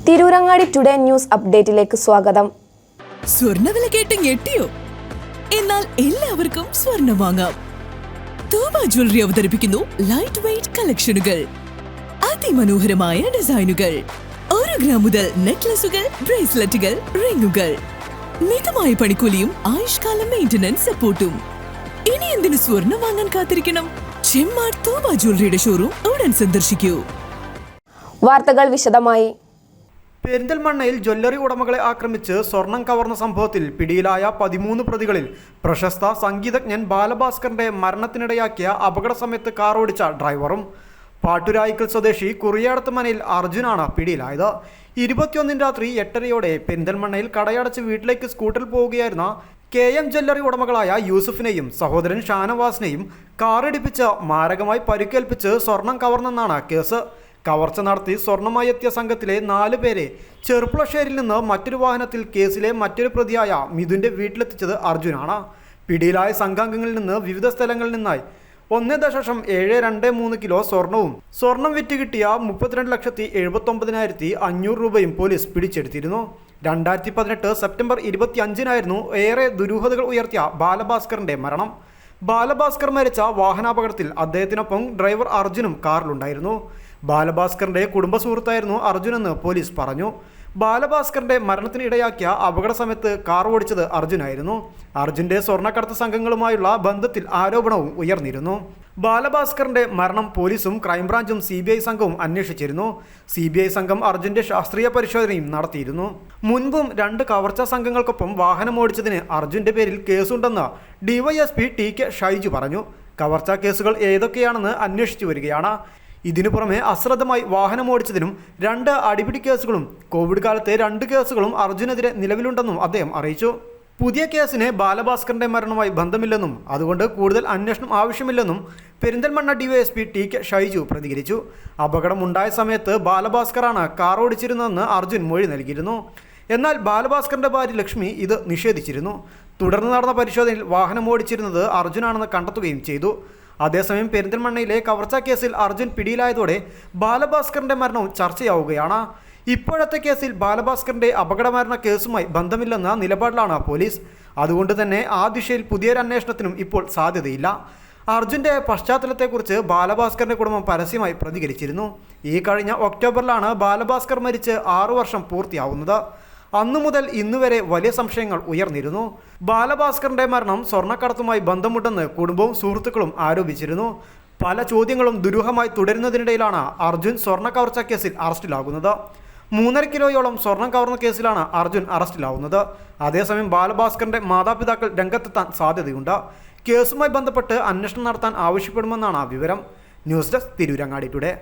Tirurangadi today news അപ്ഡേറ്റിലേക്ക് സ്വാഗതം. സ്വർണ്ണവില കേട്ട് ഞെട്ടിയോ? എന്നാൽ എല്ലാവർക്കും സ്വർണ്ണം വാങ്ങാം. തോബ ജ്വല്ലറി അവതരിപ്പിക്കുന്നു ലൈറ്റ് വെയ്റ്റ് കളക്ഷനുകൾ, അതിമനോഹരമായ ഡിസൈനുകൾ, 1 ഗ്രാം മുതൽ നെക്ലസുകൾ, ബ്രേസ്ലെറ്റുകൾ, റിങ്ങുകൾ, മിതമായ പണിക്കൂലിയും ആയുഷ്കാല മെയിന്റനൻസ് സപ്പോർട്ടും. ഇനി എന്തിനു സ്വർണ്ണം വാങ്ങാൻ കാത്തിരിക്കണം? ചെമ്മാട് തോബ ജ്വല്ലറിയുടെ ഷോറൂം ഉടൻ സന്ദർശിക്കൂ. വാർത്തകൾ വിശദമായി. പെരിന്തൽമണ്ണയിൽ ജ്വല്ലറി ഉടമകളെ ആക്രമിച്ച് സ്വർണം കവർന്ന സംഭവത്തിൽ പിടിയിലായ 13 പ്രതികളിൽ പ്രശസ്ത സംഗീതജ്ഞൻ ബാലഭാസ്കറിന്റെ മരണത്തിനിടയാക്കിയ അപകട സമയത്ത് കാർ ഓടിച്ച ഡ്രൈവറും പാട്ടുരായിക്കൽ സ്വദേശി കുറിയാടത്ത് മനയിൽ അർജുനാണ് പിടിയിലായത്. 21 രാത്രി 8:30 പെരിന്തൽമണ്ണയിൽ കടയടച്ച് വീട്ടിലേക്ക് സ്കൂട്ടറിൽ പോവുകയായിരുന്ന KM ജ്വല്ലറി ഉടമകളായ യൂസുഫിനെയും സഹോദരൻ ഷാനവാസിനെയും കാറിടിപ്പിച്ച് മാരകമായി പരിക്കേൽപ്പിച്ച് സ്വർണം കവർന്നെന്നാണ് കേസ്. കവർച്ച നടത്തി സ്വർണമായി എത്തിയ സംഘത്തിലെ 4 പേരെ ചെറുപ്പുളശ്ശേരിയിൽ നിന്ന് മറ്റൊരു വാഹനത്തിൽ കേസിലെ മറ്റൊരു പ്രതിയായ മിഥുന്റെ വീട്ടിലെത്തിച്ചത് അർജുനാണ്. പിടിയിലായ സംഘാംഗങ്ങളിൽ നിന്ന് വിവിധ സ്ഥലങ്ങളിൽ നിന്നായി 1.723 കിലോ സ്വർണം വിറ്റ് കിട്ടിയ 32,79,500 രൂപയും പോലീസ് പിടിച്ചെടുത്തിരുന്നു. 2018 സെപ്റ്റംബർ 25-നായിരുന്നു ഏറെ ദുരൂഹതകൾ ഉയർത്തിയ ബാലഭാസ്കറിന്റെ മരണം. ബാലഭാസ്കർ മരിച്ച വാഹനാപകടത്തിൽ അദ്ദേഹത്തിനൊപ്പം ഡ്രൈവർ അർജുനും കാറിലുണ്ടായിരുന്നു. ബാലഭാസ്കറിന്റെ കുടുംബ സുഹൃത്തായിരുന്നു അർജുനെന്ന് പോലീസ് പറഞ്ഞു. ബാലഭാസ്കറിന്റെ മരണത്തിന് ഇടയാക്കിയ അപകട സമയത്ത് കാർ ഓടിച്ചത് അർജുനായിരുന്നു. അർജുന്റെ സ്വർണ്ണക്കടത്ത് സംഘങ്ങളുമായുള്ള ബന്ധത്തിൽ ആരോപണവും ഉയർന്നിരുന്നു. ബാലഭാസ്കറിന്റെ മരണം പോലീസും ക്രൈംബ്രാഞ്ചും CBI സംഘവും അന്വേഷിച്ചിരുന്നു. CBI സംഘം അർജുന്റെ ശാസ്ത്രീയ പരിശോധനയും നടത്തിയിരുന്നു. മുൻപും 2 കവർച്ചാ സംഘങ്ങൾക്കൊപ്പം വാഹനം ഓടിച്ചതിന് അർജുന്റെ പേരിൽ കേസുണ്ടെന്ന് DYSP TK ഷൈജു പറഞ്ഞു. കവർച്ചാ കേസുകൾ ഏതൊക്കെയാണെന്ന് അന്വേഷിച്ചു വരികയാണ്. ഇതിനു പുറമെ അശ്രദ്ധമായി വാഹനമോടിച്ചതിനും 2 അടിപിടി കേസുകളും കോവിഡ് കാലത്തെ 2 കേസുകളും അർജുനെതിരെ നിലവിലുണ്ടെന്നും അദ്ദേഹം അറിയിച്ചു. പുതിയ കേസിന് ബാലഭാസ്കറിന്റെ മരണവുമായി ബന്ധമില്ലെന്നും അതുകൊണ്ട് കൂടുതൽ അന്വേഷണം ആവശ്യമില്ലെന്നും പെരിന്തൽമണ്ണ DYSP TK ഷൈജു പ്രതികരിച്ചു. അപകടമുണ്ടായ സമയത്ത് ബാലഭാസ്കറാണ് കാർ ഓടിച്ചിരുന്നതെന്ന് അർജുൻ മൊഴി നൽകിയിരുന്നു. എന്നാൽ ബാലഭാസ്കറിന്റെ ഭാര്യ ലക്ഷ്മി ഇത് നിഷേധിച്ചിരുന്നു. തുടർന്ന് നടന്ന പരിശോധനയിൽ വാഹനം ഓടിച്ചിരുന്നത് അർജുനാണെന്ന് കണ്ടെത്തുകയും ചെയ്തു. അതേസമയം പെരിന്തൽമണ്ണയിലെ കവർച്ചാ കേസിൽ അർജുൻ പിടിയിലായതോടെ ബാലഭാസ്കറിന്റെ മരണവും ചർച്ചയാവുകയാണ്. ഇപ്പോഴത്തെ കേസിൽ ബാലഭാസ്കറിന്റെ അപകടമരണ കേസുമായി ബന്ധമില്ലെന്ന നിലപാടിലാണ് പോലീസ്. അതുകൊണ്ട് തന്നെ ആ ദിശയിൽ പുതിയൊരു അന്വേഷണത്തിനും ഇപ്പോൾ സാധ്യതയില്ല. അർജുന്റെ പശ്ചാത്തലത്തെക്കുറിച്ച് ബാലഭാസ്കറിന്റെ കുടുംബം പരസ്യമായി പ്രതികരിച്ചിരുന്നു. ഈ കഴിഞ്ഞ ഒക്ടോബറിലാണ് ബാലഭാസ്കർ മരിച്ച് 6 വർഷം പൂർത്തിയാവുന്നത്. അന്നു മുതൽ ഇന്നുവരെ വലിയ സംശയങ്ങൾ ഉയർന്നിരുന്നു. ബാലഭാസ്കറിന്റെ മരണം സ്വർണ്ണക്കടത്തുമായി ബന്ധമുണ്ടെന്ന് കുടുംബവും സുഹൃത്തുക്കളും ആരോപിച്ചിരുന്നു. പല ചോദ്യങ്ങളും ദുരൂഹമായി തുടരുന്നതിനിടയിലാണ് അർജുൻ സ്വർണ്ണ കവർച്ചാ കേസിൽ അറസ്റ്റിലാകുന്നത്. 3.5 കിലോയോളം സ്വർണം കവർന്ന കേസിലാണ് അർജുൻ അറസ്റ്റിലാവുന്നത്. അതേസമയം ബാലഭാസ്കറിന്റെ മാതാപിതാക്കൾ രംഗത്തെത്താൻ സാധ്യതയുണ്ട്. കേസുമായി ബന്ധപ്പെട്ട് അന്വേഷണം നടത്താൻ ആവശ്യപ്പെടുമെന്നാണ് വിവരം. News desk Tirurangadi today.